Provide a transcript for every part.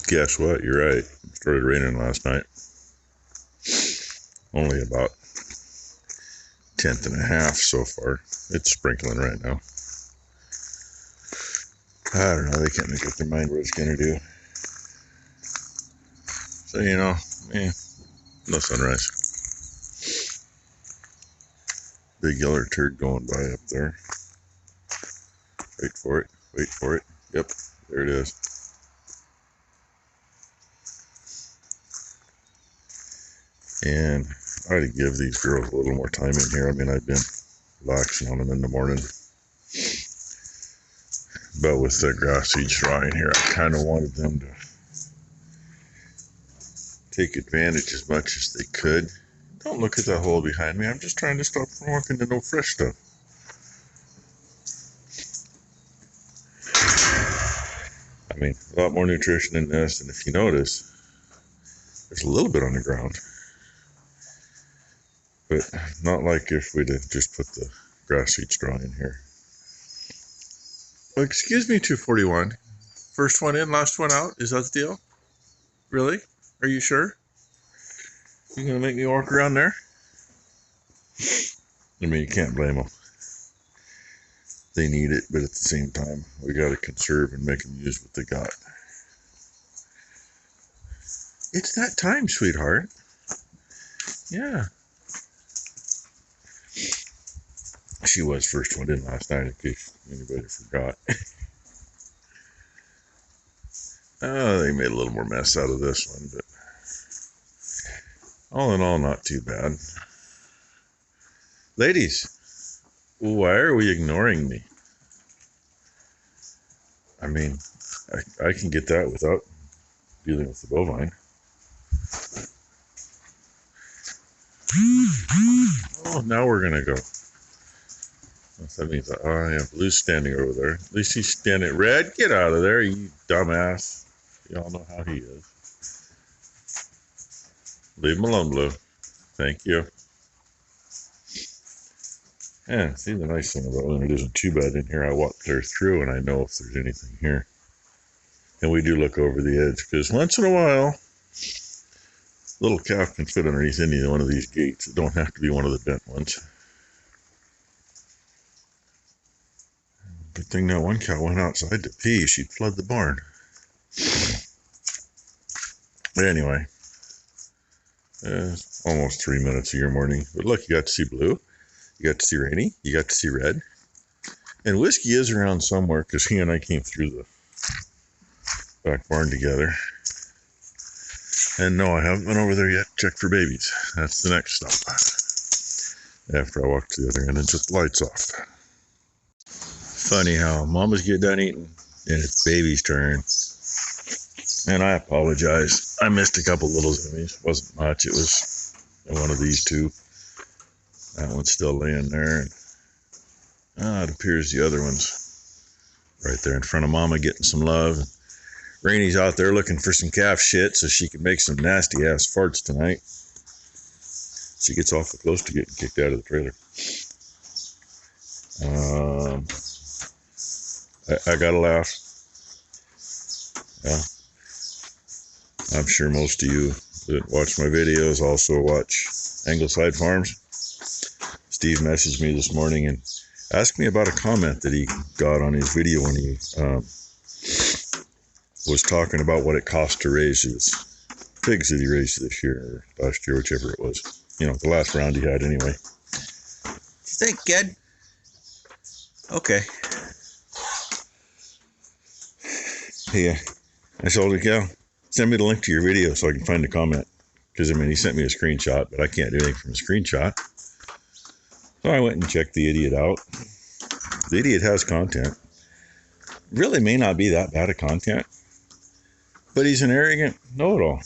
Guess what? You're right. It started raining last night. Only about 1/10 so far. It's sprinkling right now. I don't know. They can't make up their mind what it's going to do. So, no sunrise. Big yellow turd going by up there. Wait for it. Wait for it. Yep, there it is. And I ought to give these girls a little more time in here. I mean, I've been relaxing on them in the morning. But with the grass seed straw in here, I kind of wanted them to take advantage as much as they could. Don't look at that hole behind me. I'm just trying to stop from walking to no fresh stuff. I mean, a lot more nutrition in this, and if you notice, there's a little bit on the ground. But not like if we'd have just put the grass seed straw in here. Well, excuse me, 241. First one in, last one out? Is that the deal? Really? Are you sure? You gonna make me walk around there? I mean, you can't blame them. They need it, but at the same time, we gotta conserve and make them use what they got. It's that time, sweetheart. Yeah. She was first one in last night, in case anybody forgot. They made a little more mess out of this one, but all in all, not too bad. Ladies, why are we ignoring me? I mean, I can get that without dealing with the bovine. Oh, now we're gonna go. That means, Blue's standing over there. At least he's standing. Red, get out of there, you dumbass. Y'all know how he is. Leave him alone, Blue. Thank you. Yeah, see, the nice thing about when it isn't too bad in here, I walk clear through and I know if there's anything here. And we do look over the edge, because once in a while, little calf can fit underneath any one of these gates. It don't have to be one of the bent ones. Good thing that one cow went outside to pee. She'd flood the barn. But anyway, almost 3 minutes of your morning. But look, you got to see Blue. You got to see Rainy. You got to see Red. And Whiskey is around somewhere, because he and I came through the back barn together. And no, I haven't been over there yet to check for babies. That's the next stop. After I walk to the other end and shut the lights off. Funny how mamas get done eating and it's baby's turn. And I apologize. I missed a couple little zoomies. It wasn't much. It was one of these two. That one's still laying there. And, it appears the other one's right there in front of Mama getting some love. And Rainy's out there looking for some calf shit so she can make some nasty ass farts tonight. She gets awful close to getting kicked out of the trailer. I gotta laugh. Yeah. I'm sure most of you that watch my videos also watch Angleside Farms. Steve messaged me this morning and asked me about a comment that he got on his video when he was talking about what it cost to raise his pigs that he raised this year, or last year, whichever it was. The last round he had anyway. What you think, kid? Okay. Hey, I told him, yeah, send me the link to your video so I can find the comment. Because, he sent me a screenshot, but I can't do anything from a screenshot. So I went and checked the idiot out. The idiot has content. Really may not be that bad of content. But he's an arrogant know-it-all.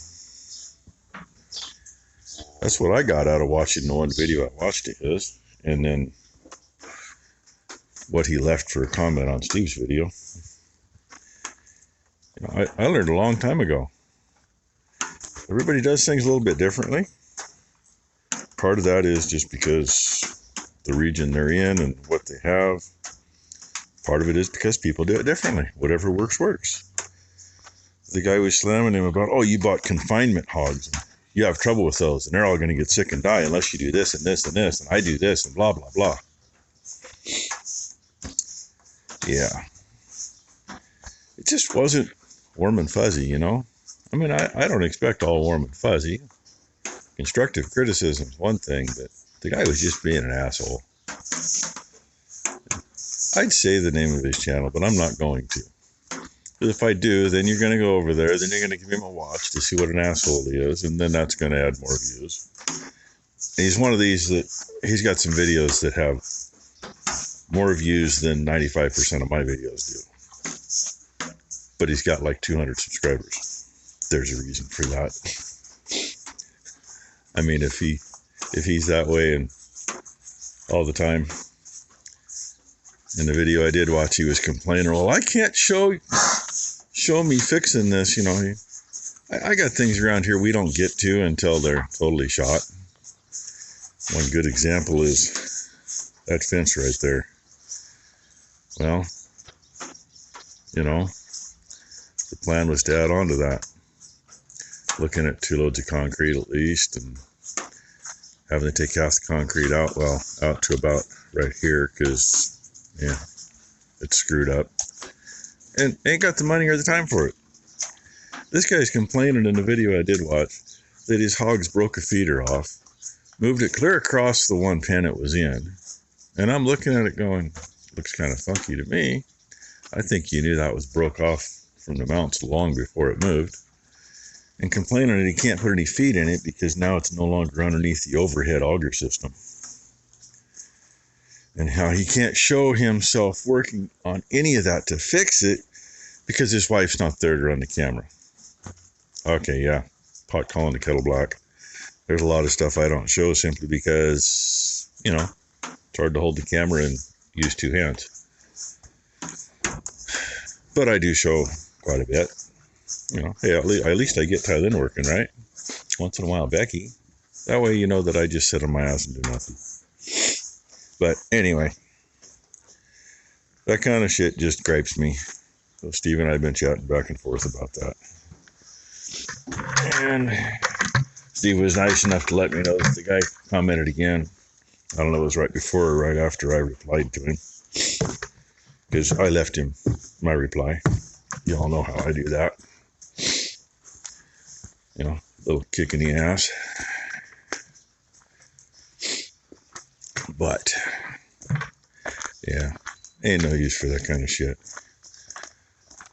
That's what I got out of watching the one video I watched of his. And then what he left for a comment on Steve's video. I learned a long time ago. Everybody does things a little bit differently. Part of that is just because the region they're in and what they have. Part of it is because people do it differently. Whatever works, works. the guy was slamming him about, oh, you bought confinement hogs. You have trouble with those, and they're all going to get sick and die unless you do this and this and this, and I do this and blah, blah, blah. Yeah. It just wasn't warm and fuzzy, you know? I mean, I don't expect all warm and fuzzy. Constructive criticism is one thing, but the guy was just being an asshole. I'd say the name of his channel, but I'm not going to. Because if I do, then you're going to go over there, then you're going to give him a watch to see what an asshole he is, and then that's going to add more views. And he's one of these that, he's got some videos that have more views than 95% of my videos do. But he's got like 200 subscribers. There's a reason for that. I mean, if he's that way and all the time. In the video I did watch, he was complaining, well, I can't show me fixing this, you know. I got things around here we don't get to until they're totally shot. One good example is that fence right there. Well, you know, the plan was to add on to that. Looking at 2 loads of concrete at least, and having to take half the concrete out, well, out to about right here, because, yeah, it's screwed up. And ain't got the money or the time for it. This guy's complaining in the video I did watch that his hogs broke a feeder off, moved it clear across the one pen it was in, and I'm looking at it going, looks kind of funky to me. I think you knew that was broke off from the mounts long before it moved. And complaining that he can't put any feed in it because now it's no longer underneath the overhead auger system. And how he can't show himself working on any of that to fix it because his wife's not there to run the camera. Okay, yeah, pot calling the kettle black. There's a lot of stuff I don't show simply because, you know, it's hard to hold the camera and use 2 hands. But I do show quite a bit. You know, hey, at least I get Tylen working, right? Once in a while, Becky. That way you know that I just sit on my ass and do nothing. But anyway, that kind of shit just gripes me. So Steve and I have been chatting back and forth about that. And Steve was nice enough to let me know that the guy commented again. I don't know if it was right before or right after I replied to him. Because I left him my reply. You all know how I do that. You know, little kick in the ass. But, yeah, ain't no use for that kind of shit.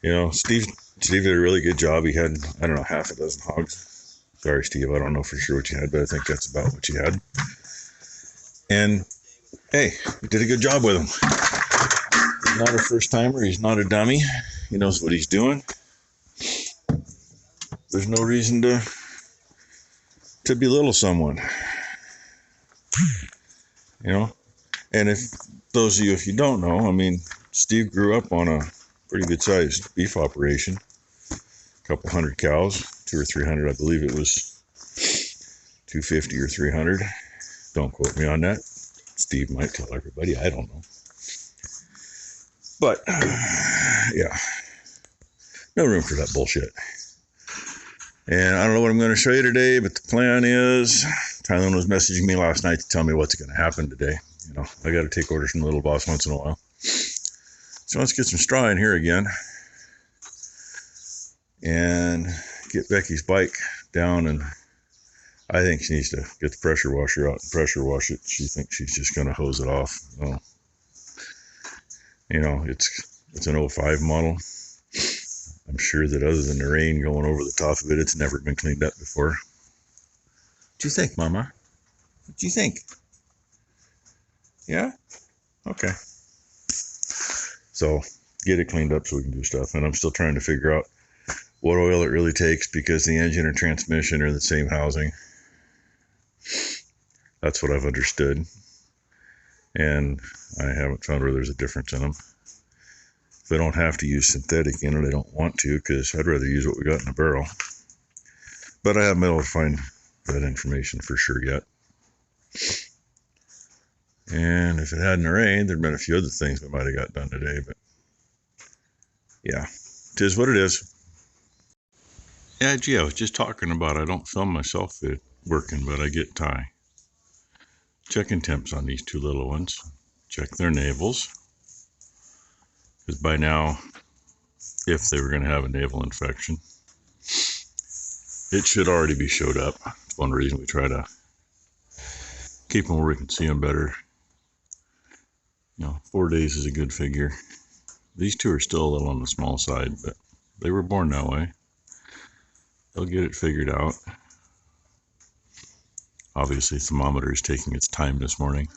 You know, Steve did a really good job. He had, I don't know, half a dozen hogs. Sorry, Steve, I don't know for sure what you had, but I think that's about what you had. And, hey, he did a good job with them. He's not a first-timer. He's not a dummy. He knows what he's doing. There's no reason to belittle someone. You know? And if those of you, if you don't know, I mean, Steve grew up on a pretty good-sized beef operation. A couple hundred cows, 200 or 300, I believe it was 250 or 300. Don't quote me on that. Steve might tell everybody, I don't know. But, yeah, no room for that bullshit. And I don't know what I'm going to show you today, but the plan is, Tylen was messaging me last night to tell me what's going to happen today. You know, I got to take orders from the little boss once in a while. So let's get some straw in here again. And get Becky's bike down, and I think she needs to get the pressure washer out and pressure wash it. She thinks she's just going to hose it off. Well, you know, it's an 05 model. I'm sure that other than the rain going over the top of it, it's never been cleaned up before. What do you think, Mama? What do you think? Yeah? Okay. So, get it cleaned up so we can do stuff. And I'm still trying to figure out what oil it really takes, because the engine and transmission are the same housing. That's what I've understood. And I haven't found where there's a difference in them. If I don't have to use synthetic in it, I don't want to, because I'd rather use what we got in the barrel. But I haven't been able to find that information for sure yet. And if it hadn't rained, there'd been a few other things we might have got done today. But yeah, it is what it is. Yeah, gee, I was just talking about I don't film myself working, but I get Ty. Checking temps on these two little ones. Check their navels. Because by now, if they were going to have a navel infection, it should already be showed up. It's one reason we try to keep them where we can see them better. 4 days is a good figure. These two are still a little on the small side, but they were born that way. They'll get it figured out. Obviously, thermometer is taking its time this morning.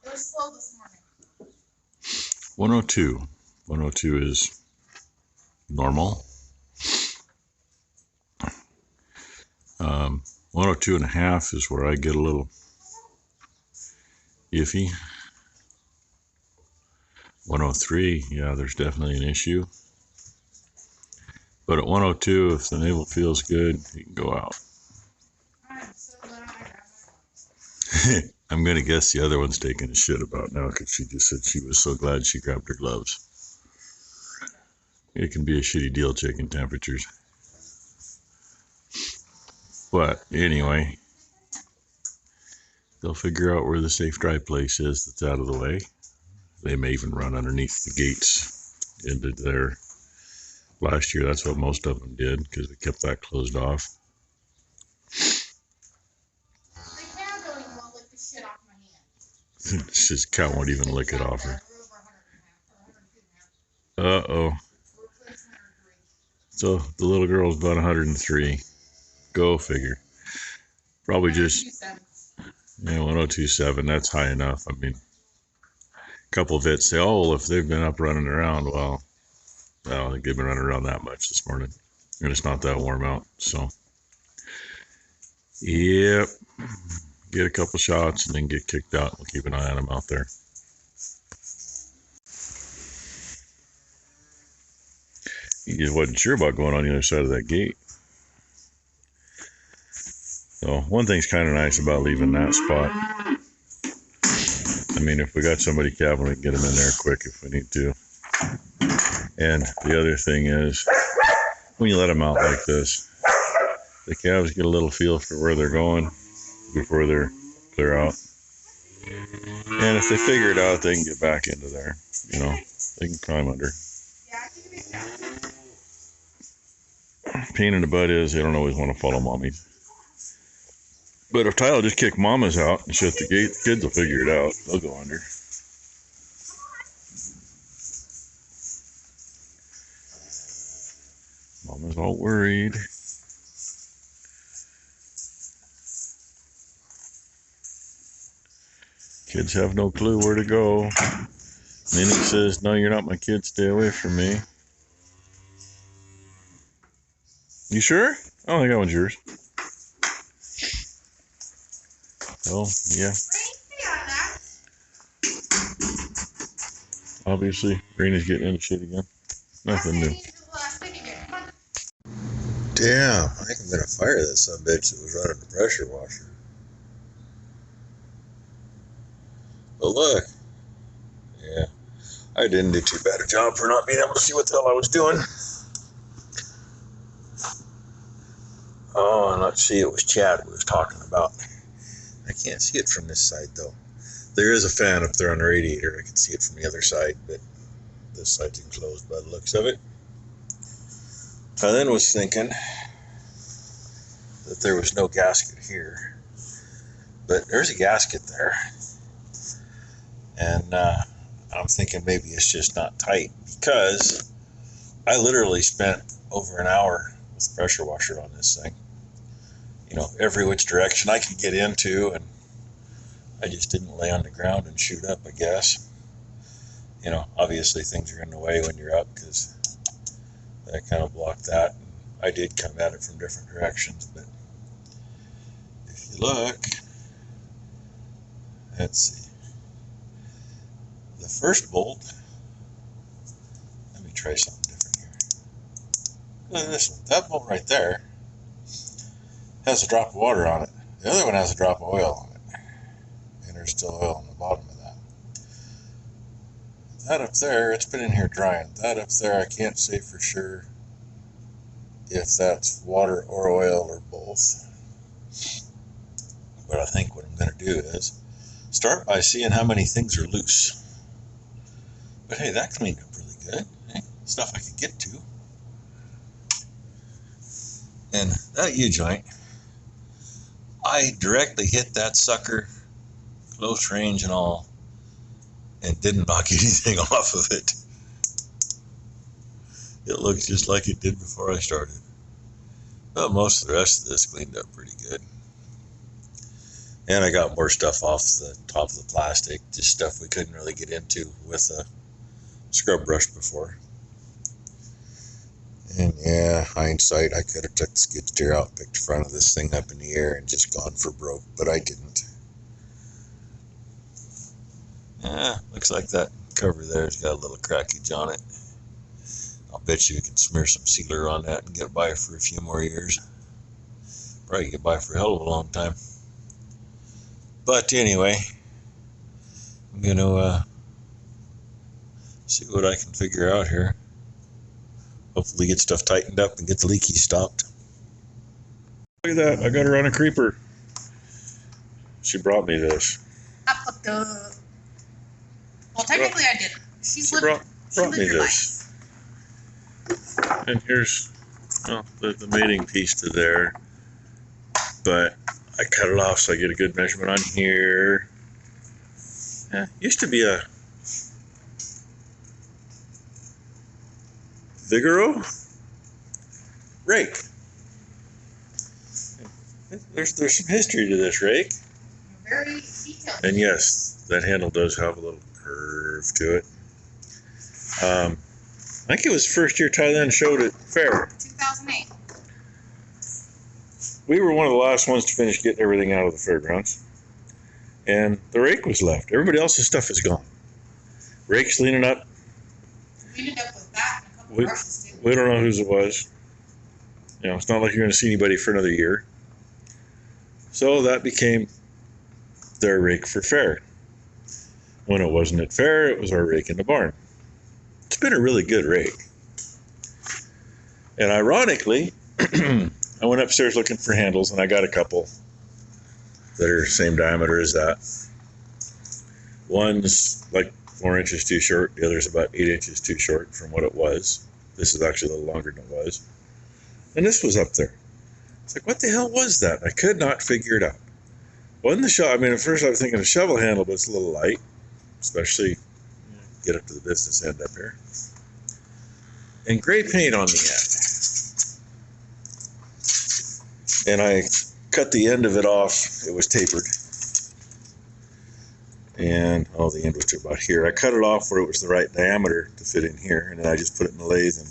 It was slow this morning. 102. 102 is normal. 102.5 is where I get a little iffy. 103, yeah, there's definitely an issue. But at 102, if the navel feels good, you can go out. I'm so glad I grabbed my I'm going to guess the other one's taking a shit about now because she just said she was so glad she grabbed her gloves. It can be a shitty deal checking temperatures. But anyway, they'll figure out where the safe dry place is that's out of the way. They may even run underneath the gates into there. Last year, that's what most of them did because we kept that closed off. The cat don't even want to lick the shit off my hand. This cat won't even lick it off her. Uh-oh. So the little girl's about 103. Go figure. Probably just, 1027. That's high enough. I mean, a couple of vets say, oh, if they've been up running around, well, I don't think they've been running around that much this morning. And it's not that warm out. So, yep. Get a couple shots and then get kicked out. We'll keep an eye on them out there. He just wasn't sure about going on the other side of that gate. So one thing's kind of nice about leaving that spot. I mean, if we got somebody calving, we can get them in there quick if we need to. And the other thing is, when you let them out like this, the calves get a little feel for where they're going before they're clear out. And if they figure it out, they can get back into there. They can climb under. Pain in the butt is they don't always want to follow mommy. But if Ty will just kick mamas out and shut the gate, the kids will figure it out. They'll go under. Mama's all worried. Kids have no clue where to go. Minnie says, no, you're not my kid. Stay away from me. You sure? I don't think that one's yours. Oh, yeah. Obviously, Raina's getting into shit again. Nothing new. Damn, I think I'm gonna fire that son of a bitch that was running the pressure washer. But look. Yeah. I didn't do too bad a job for not being able to see what the hell I was doing. Oh, and let's see, it was Chad we was talking about. I can't see it from this side, though. There is a fan up there on the radiator. I can see it from the other side, but this side's enclosed by the looks of it. I then was thinking that there was no gasket here. But there's a gasket there. And I'm thinking maybe it's just not tight, because I literally spent over an hour with the pressure washer on this thing. Every which direction I could get into, and I just didn't lay on the ground and shoot up, I guess. Obviously things are in the way when you're up, because that kind of blocked that. I did come at it from different directions, but if you look, let's see. The first bolt, let me try something different here. Look at this one. That bolt right there has a drop of water on it. The other one has a drop of oil on it. And there's still oil on the bottom of that. That up there, it's been in here drying. That up there, I can't say for sure if that's water or oil or both. But I think what I'm going to do is start by seeing how many things are loose. But hey, that cleaned up really good. Hey, stuff I could get to. And that U-joint, I directly hit that sucker, close range and all, and didn't knock anything off of it. It looks just like it did before I started. But most of the rest of this cleaned up pretty good. And I got more stuff off the top of the plastic, just stuff we couldn't really get into with a scrub brush before. And yeah, hindsight, I could have took the skid steer out, picked the front of this thing up in the air and just gone for broke, but I didn't. Yeah, looks like that cover there's got a little crackage on it. I'll bet you can smear some sealer on that and get by for a few more years. Probably get by for a hell of a long time. But anyway, I'm going to see what I can figure out here. Hopefully get stuff tightened up and get the leaky stopped. Look at that. I got her on a creeper. She brought me this. Well, technically I didn't. She brought me this. And here's the mating piece to there. But I cut it off so I get a good measurement on here. Used to be a Vigoro rake. There's some history to this rake. Very detailed. And yes, that handle does have a little curve to it. I think it was first year Thailand showed at fair. 2008. We were one of the last ones to finish getting everything out of the fairgrounds. And the rake was left. Everybody else's stuff is gone. Rake's leaning up. We ended up with that and a couple We, brushes too. we don't know whose it was. You know, it's not like you're going to see anybody for another year. So that became their rake for fair. When it wasn't at fair, it was our rake in the barn. It's been a really good rake. And ironically, I went upstairs looking for handles, and I got a couple that are the same diameter as that. One's like 4 inches too short. The other's about 8 inches too short from what it was. This is actually a little longer than it was. And this was up there. It's like, what the hell was that? I could not figure it out. Wasn't the shovel? I mean, at first I was thinking a shovel handle, but it's a little light, especially get up to the business end up here. And gray paint on the end. And I cut the end of it off. It was tapered. And, the end was to about here. I cut it off where it was the right diameter to fit in here. And then I just put it in the lathe and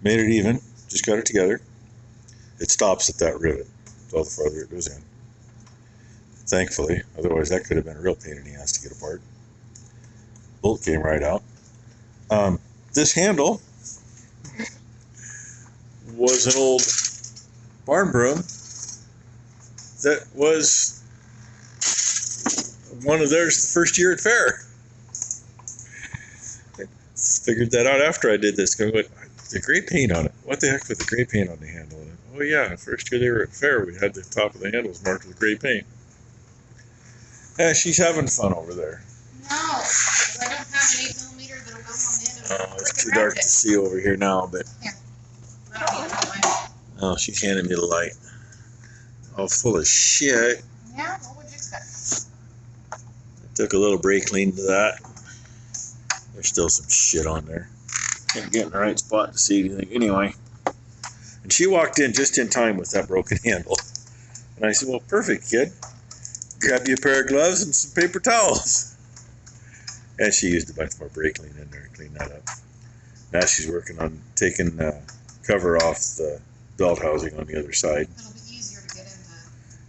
made it even. Just got it together. It stops at that rivet. All the farther it goes in. Thankfully. Otherwise, that could have been a real pain in the ass to get apart. Bolt came right out. This handle was an old barn broom that was one of theirs the first year at fair. I figured that out after I did this. The gray paint on it. What the heck with the gray paint on the handle? Oh yeah, first year they were at fair, we had the top of the handles marked with gray paint. She's having fun over there. No, because I don't have an 8mm that'll go on the end of it. Oh, it's too dark to see over here now, but I don't need that light. oh, she's handing me the light. All full of shit. Yeah, what would you expect? Took a little brake clean to that. There's still some shit on there. Can't get in the right spot to see anything. Anyway, and she walked in just in time with that broken handle. And I said, well, perfect, kid. Grab you a pair of gloves and some paper towels. And she used a bunch more brake clean in there to clean that up. Now she's working on taking the cover off the belt housing on the other side. It'll be easier to get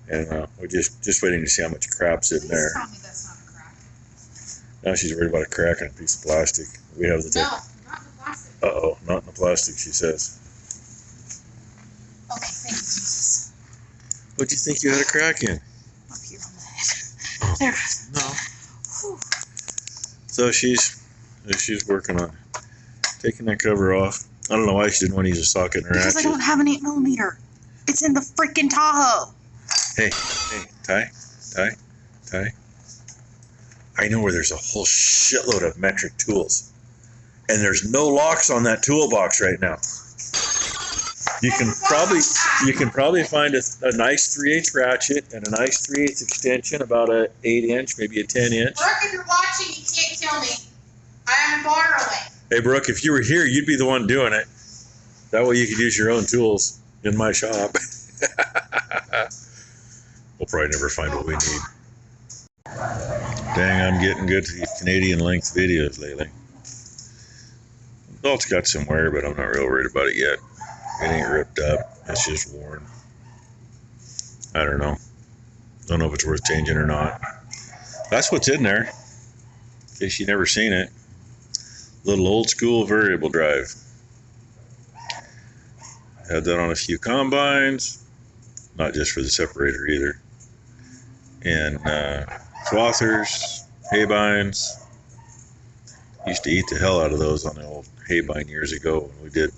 into. And we're just waiting to see how much crap's in there. Please tell me that's not a crack. Now she's worried about a crack in a piece of plastic. We have the No, not the plastic. Uh-oh, not in the plastic, she says. Okay, thank you, Jesus. What do you think you had a crack in? Up here on the head. There. No. Whew. So she's working on taking that cover off, I don't know why she didn't want to use a socket in her Because I hatchet. don't have an 8mm. It's in the freaking Tahoe. Hey, Ty. I know where there's a whole shitload of metric tools. And there's no locks on that toolbox right now. You can probably find a nice 3/8 ratchet and a nice 3/8 extension, about a 8-inch, maybe a 10-inch. Brooke, if you're watching, you can't kill me. I am borrowing. Hey, Brooke, if you were here, you'd be the one doing it. That way you could use your own tools in my shop. We'll probably never find what we need. Dang, I'm getting good to these Canadian length videos lately. Belt's got some wear, but I'm not real worried about it yet. It ain't ripped up. It's just worn. I don't know. Don't know if it's worth changing or not. That's what's in there. In case you've never seen it. Little old school variable drive. Had that on a few combines. Not just for the separator either. And swathers, haybines. Used to eat the hell out of those on the old haybine years ago when we did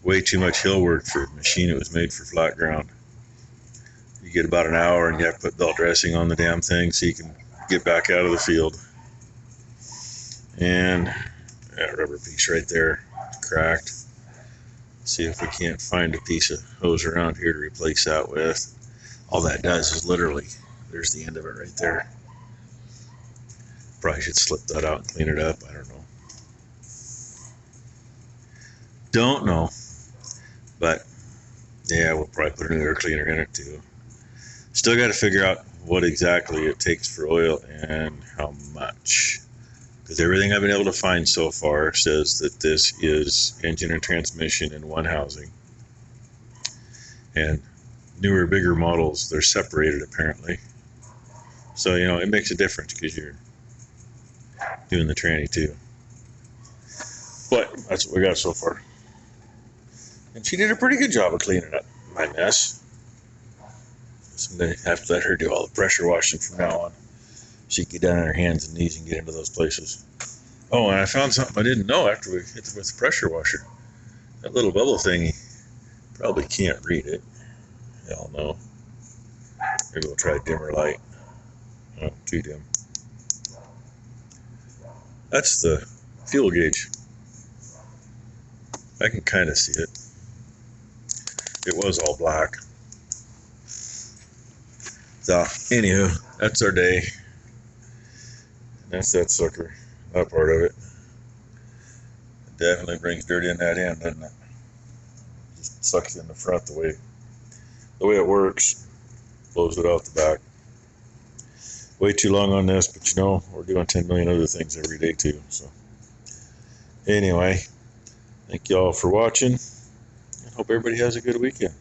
way too much hill work for a machine that was made for flat ground. You get about an hour and you have to put belt dressing on the damn thing so you can get back out of the field. And that rubber piece right there, cracked. See if we can't find a piece of hose around here to replace that with. All that does is literally, there's the end of it right there. Probably should slip that out and clean it up. I don't know. Don't know. But yeah, we'll probably put a new air cleaner in it too. Still got to figure out what exactly it takes for oil and how much. Because everything I've been able to find so far says that this is engine and transmission in one housing. And newer, bigger models, they're separated apparently. So, you know, it makes a difference because you're doing the tranny too. But that's what we got so far. And she did a pretty good job of cleaning up my mess. Someday I have to let her do all the pressure washing from now on. She can get down on her hands and knees and get into those places. Oh, and I found something I didn't know after we hit it with the pressure washer. That little bubble thingy. Probably can't read it. Hell no. Maybe we'll try a dimmer light. Oh, too dim. That's the fuel gauge. I can kind of see it. It was all black. So, anywho, that's our day. That's that sucker. That part of it. It definitely brings dirt in that end, doesn't it? Just sucks in the front the way it works. Blows it out the back. Way too long on this, but you know, we're doing 10 million other things every day too. So, anyway, thank you all for watching. I hope everybody has a good weekend.